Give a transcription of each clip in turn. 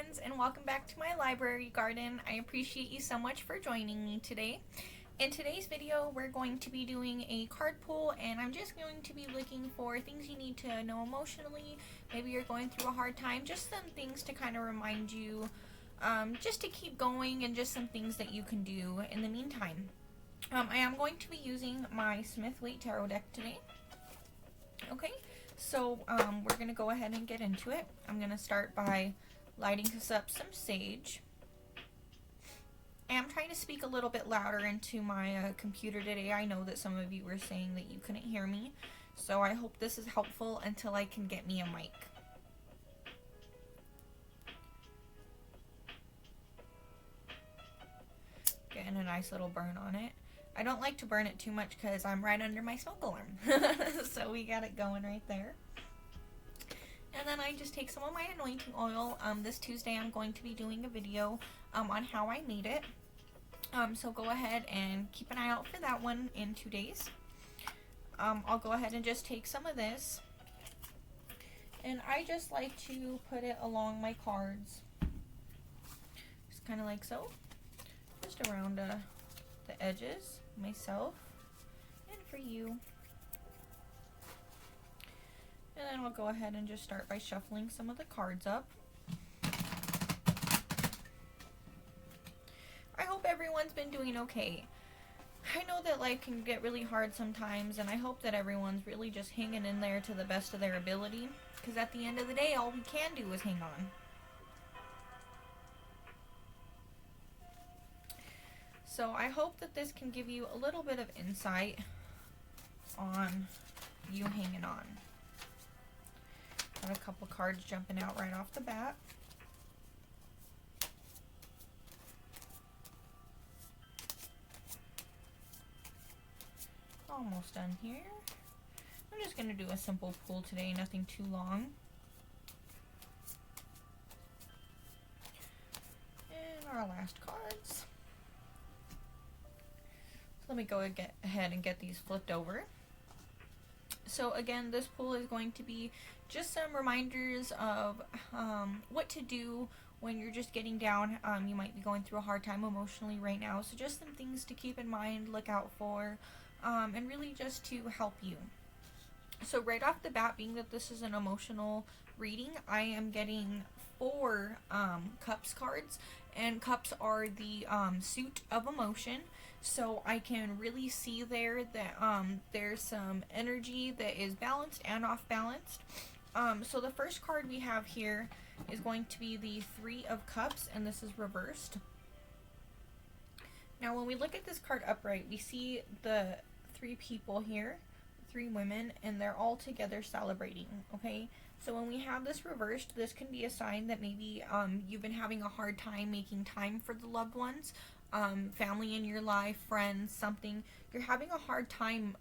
friends, and welcome back to my library garden. I appreciate you so much for joining me today. In today's video, we're going to be doing a card pull, and I'm just going to be looking for things you need to know emotionally. Maybe you're going through a hard time, just some things to kind of remind you just to keep going, and just some things that you can do in the meantime. I am going to be using my Smith-Waite Tarot deck today. Okay, so we're going to go ahead and get into it. I'm going to start by lighting us up some sage. And I'm trying to speak a little bit louder into my computer today. I know that some of you were saying that you couldn't hear me, so I hope this is helpful until I can get me a mic. Getting a nice little burn on it. I don't like to burn it too much because I'm right under my smoke alarm. So we got it going right there. And then I just take some of my anointing oil. This Tuesday I'm going to be doing a video on how I made it. So go ahead and keep an eye out for that one in 2 days. I'll go ahead and just take some of this. And I just like to put it along my cards. Just kind of like so. Just around the edges, myself, and for you. And then I'll go ahead and just start by shuffling some of the cards up. I hope everyone's been doing okay. I know that life can get really hard sometimes, and I hope that everyone's really just hanging in there to the best of their ability, because at the end of the day, all we can do is hang on. So I hope that this can give you a little bit of insight on you hanging on. Got a couple cards jumping out right off the bat. Almost done here. I'm just going to do a simple pull today, nothing too long. And our last cards. So let me go ahead and get these flipped over. So again, this pull is going to be just some reminders of what to do when you're just getting down. You might be going through a hard time emotionally right now. So just some things to keep in mind, look out for, and really just to help you. So right off the bat, being that this is an emotional reading, I am getting 4 cups cards, and cups are the suit of emotion. So I can really see there that there's some energy that is balanced and off balanced. So the first card we have here is going to be the 3 of Cups, and this is reversed. Now when we look at this card upright, we see the 3 people here, 3 women, and they're all together celebrating, okay? So when we have this reversed, this can be a sign that maybe you've been having a hard time making time for the loved ones, family in your life, friends, something. You're having a hard time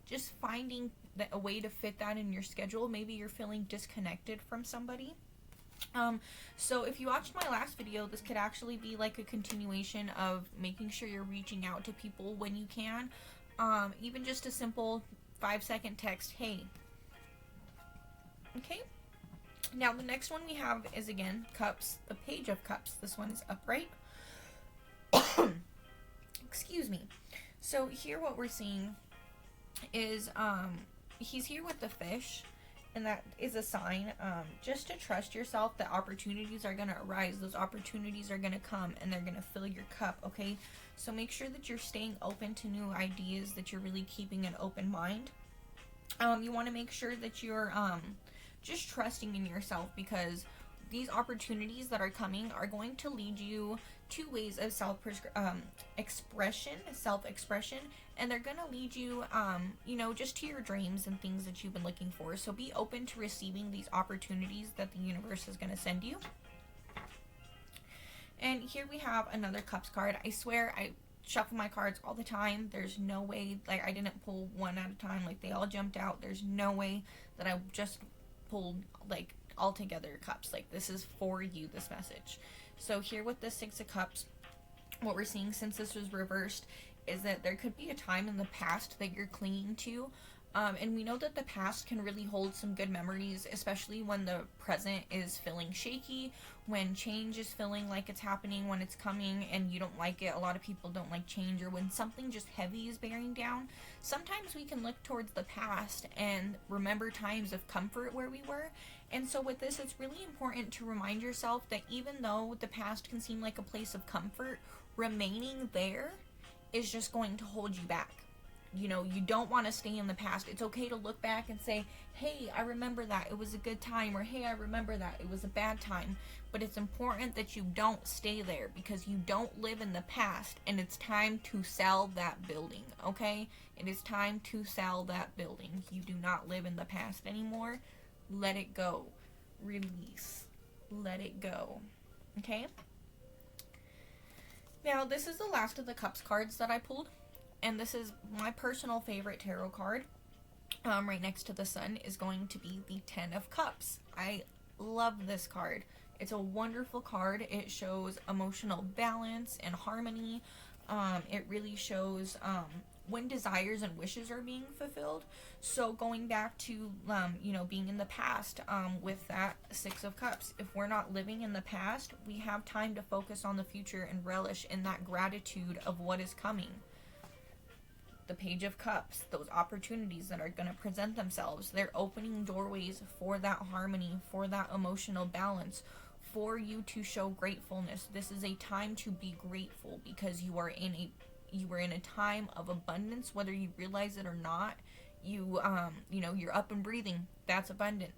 just finding a way to fit that in your schedule. Maybe you're feeling disconnected from somebody. So if you watched my last video, this could actually be like a continuation of making sure you're reaching out to people when you can. Even just a simple 5-second text, hey. Okay. Now the next one we have is again Cups, the Page of Cups. This one is upright. Excuse me. So here what we're seeing is he's here with the fish, and that is a sign just to trust yourself that opportunities are going to arise. Those opportunities are going to come, and they're going to fill your cup, okay? So make sure that you're staying open to new ideas, that you're really keeping an open mind. You want to make sure that you're just trusting in yourself, because these opportunities that are coming are going to lead you to ways of self-expression, and they're going to lead you, you know, just to your dreams and things that you've been looking for. So be open to receiving these opportunities that the universe is going to send you. And here we have another Cups card. I swear I shuffle my cards all the time. There's no way, like, I didn't pull one at a time, like they all jumped out. There's no way that I just pulled like all together cups. Like, this is for you, this message. So here with the 6 of Cups, what we're seeing, since this was reversed, is that there could be a time in the past that you're clinging to And we know that the past can really hold some good memories, especially when the present is feeling shaky, when change is feeling like it's happening, when it's coming and you don't like it. A lot of people don't like change, or when something just heavy is bearing down. Sometimes we can look towards the past and remember times of comfort where we were. And so, with this, it's really important to remind yourself that even though the past can seem like a place of comfort, remaining there is just going to hold you back. You know, you don't want to stay in the past. It's okay to look back and say, hey, I remember that, it was a good time, or hey, I remember that, it was a bad time. But it's important that you don't stay there, because you don't live in the past, and it's time to sell that building, okay? It is time to sell that building. You do not live in the past anymore. Let it go. Release. Let it go. Okay? Now, this is the last of the Cups cards that I pulled. And this is my personal favorite tarot card. Right next to the Sun is going to be the Ten of Cups. I love this card. It's a wonderful card. It shows emotional balance and harmony. It really shows when desires and wishes are being fulfilled. So going back to, being in the past with that Six of Cups. If we're not living in the past, we have time to focus on the future and relish in that gratitude of what is coming. The Page of Cups, those opportunities that are going to present themselves, they're opening doorways for that harmony, for that emotional balance, for you to show gratefulness. This is a time to be grateful, because you are in a time of abundance, whether you realize it or not. You're up and breathing. That's abundant.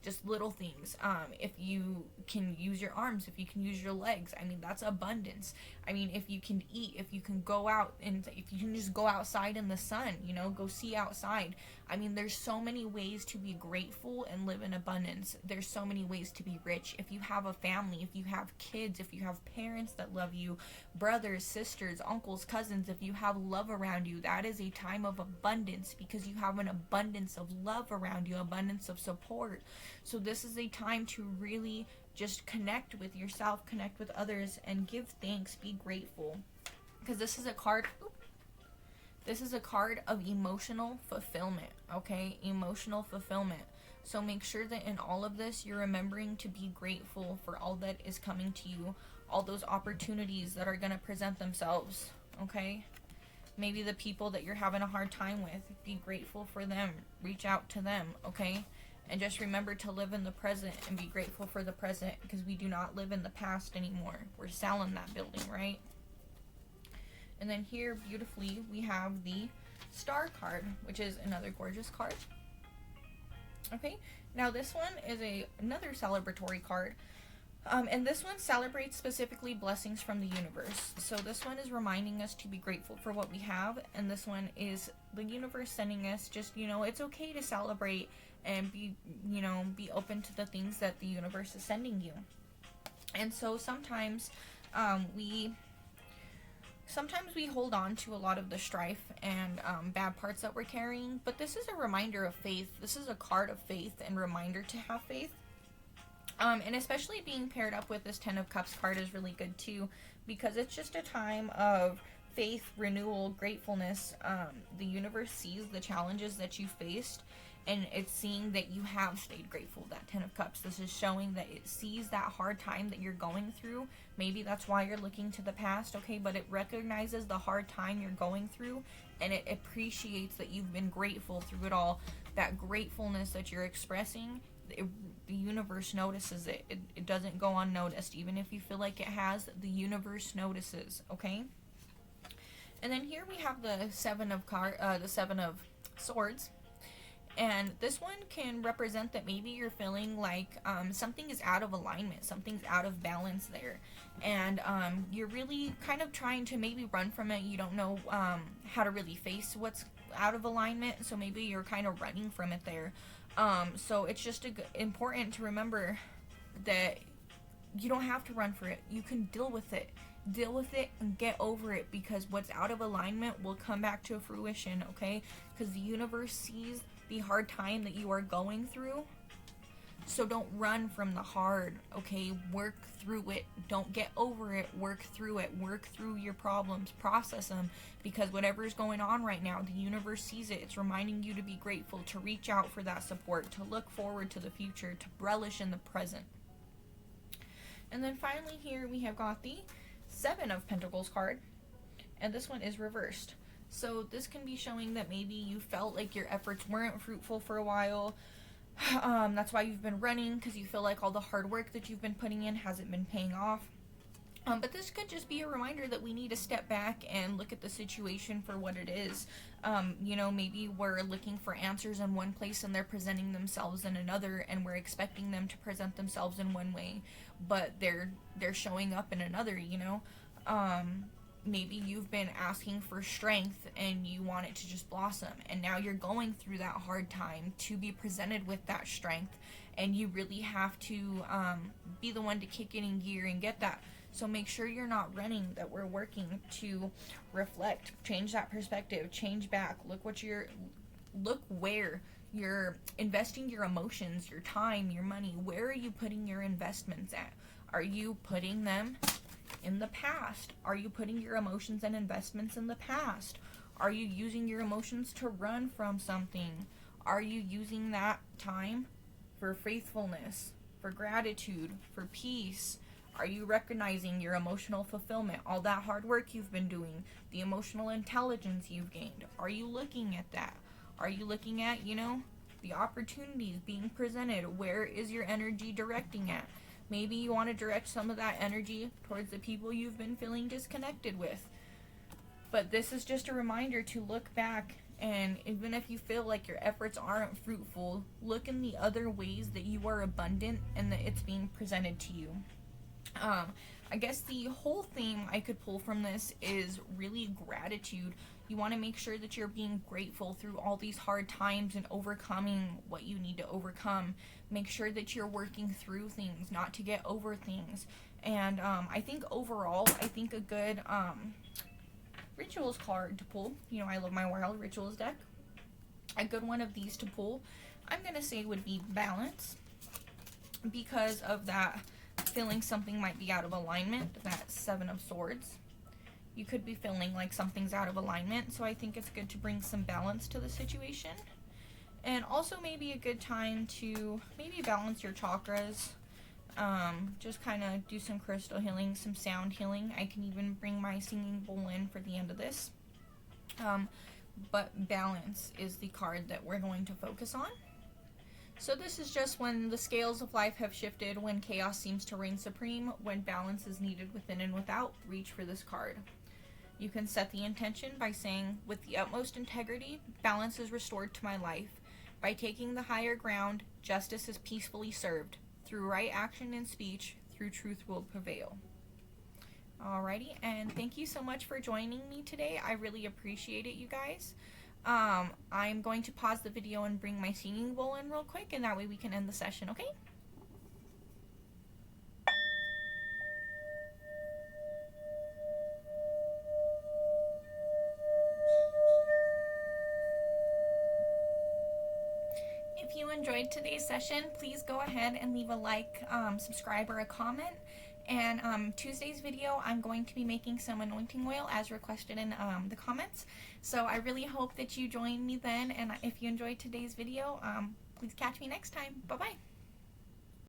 Just little things. If you can use your arms, if you can use your legs, that's abundance. If you can eat, if you can go out, and if you can just go outside in the sun, go see outside. There's so many ways to be grateful and live in abundance. There's so many ways to be rich. If you have a family, if you have kids, if you have parents that love you, brothers, sisters, uncles, cousins, if you have love around you, that is a time of abundance, because you have an abundance of love around you, abundance of support. So this is a time to really just connect with yourself, connect with others, and give thanks, be grateful. Because this is a card of emotional fulfillment, okay? Emotional fulfillment. So make sure that in all of this, you're remembering to be grateful for all that is coming to you, all those opportunities that are going to present themselves, okay? Maybe the people that you're having a hard time with, be grateful for them. Reach out to them, okay? And just remember to live in the present and be grateful for the present, because we do not live in the past anymore. We're selling that building, right? And then here, beautifully, we have the Star card, which is another gorgeous card. Okay, now this one is another celebratory card. And this one celebrates specifically blessings from the universe. So this one is reminding us to be grateful for what we have. And this one is the universe sending us just, it's okay to celebrate and be open to the things that the universe is sending you. And so sometimes we hold on to a lot of the strife and bad parts that we're carrying, but this is a reminder of faith. This is a card of faith and reminder to have faith. And especially being paired up with this Ten of Cups card is really good too, because it's just a time of faith, renewal, gratefulness. The universe sees the challenges that you faced, and it's seeing that you have stayed grateful. That Ten of Cups, this is showing that it sees that hard time that you're going through. Maybe that's why you're looking to the past, okay, but it recognizes the hard time you're going through, and it appreciates that you've been grateful through it all. That gratefulness that you're expressing, the universe notices it. It doesn't go unnoticed. Even if you feel like it has, the universe notices, okay? And then here we have the Seven of Swords. And this one can represent that maybe you're feeling like something is out of alignment, something's out of balance there. And you're really kind of trying to maybe run from it. You don't know how to really face what's out of alignment, so maybe you're kind of running from it there. So it's just important to remember that you don't have to run for it. You can deal with it. Deal with it and get over it, because what's out of alignment will come back to fruition, okay? Because the universe sees the hard time that you are going through. So don't run from the hard, okay? Work through it. Don't get over it. Work through it. Work through your problems. Process them. Because whatever is going on right now, the universe sees it. It's reminding you to be grateful, to reach out for that support, to look forward to the future, to relish in the present. And then finally here we have got the Seven of Pentacles card. And this one is reversed. So this can be showing that maybe you felt like your efforts weren't fruitful for a while. That's why you've been running, because you feel like all the hard work that you've been putting in hasn't been paying off. But this could just be a reminder that we need to step back and look at the situation for what it is. You know, maybe we're looking for answers in one place and they're presenting themselves in another, and we're expecting them to present themselves in one way, but they're showing up in another, you know. Maybe you've been asking for strength and you want it to just blossom, and now you're going through that hard time to be presented with that strength, and you really have to be the one to kick it in gear and get that. So make sure you're not running, that we're working to reflect, change that perspective, change back, look where you're investing your emotions, your time, your money. Where are you putting your investments at? Are you putting them in the past? Are you putting your emotions and investments in the past? Are you using your emotions to run from something? Are you using that time for faithfulness, for gratitude, for peace? Are you recognizing your emotional fulfillment, all that hard work you've been doing, the emotional intelligence you've gained? Are you looking at that? Are you looking at, you know, the opportunities being presented? Where is your energy directing at? Maybe you want to direct some of that energy towards the people you've been feeling disconnected with. But this is just a reminder to look back, and even if you feel like your efforts aren't fruitful, look in the other ways that you are abundant and that it's being presented to you. I guess the whole theme I could pull from this is really gratitude. You want to make sure that you're being grateful through all these hard times and overcoming what you need to overcome. Make sure that you're working through things, not to get over things. And I think overall, I think a good rituals card to pull, you know, I love my wild rituals deck. A good one of these to pull, I'm going to say, would be balance, because of that feeling something might be out of alignment, that Seven of Swords. You could be feeling like something's out of alignment, so I think it's good to bring some balance to the situation. And also maybe a good time to maybe balance your chakras. Just kind of do some crystal healing, some sound healing. I can even bring my singing bowl in for the end of this. But balance is the card that we're going to focus on. So this is just when the scales of life have shifted, when chaos seems to reign supreme, when balance is needed within and without, reach for this card. You can set the intention by saying, with the utmost integrity, balance is restored to my life. By taking the higher ground, justice is peacefully served. Through right action and speech, through truth will prevail. Alrighty, and thank you so much for joining me today. I really appreciate it, you guys. I'm going to pause the video and bring my singing bowl in real quick, and that way we can end the session, okay? If you enjoyed today's session, please go ahead and leave a like, subscribe, or a comment. And Tuesday's video, I'm going to be making some anointing oil as requested in the comments. So I really hope that you join me then. And if you enjoyed today's video, please catch me next time. Bye-bye.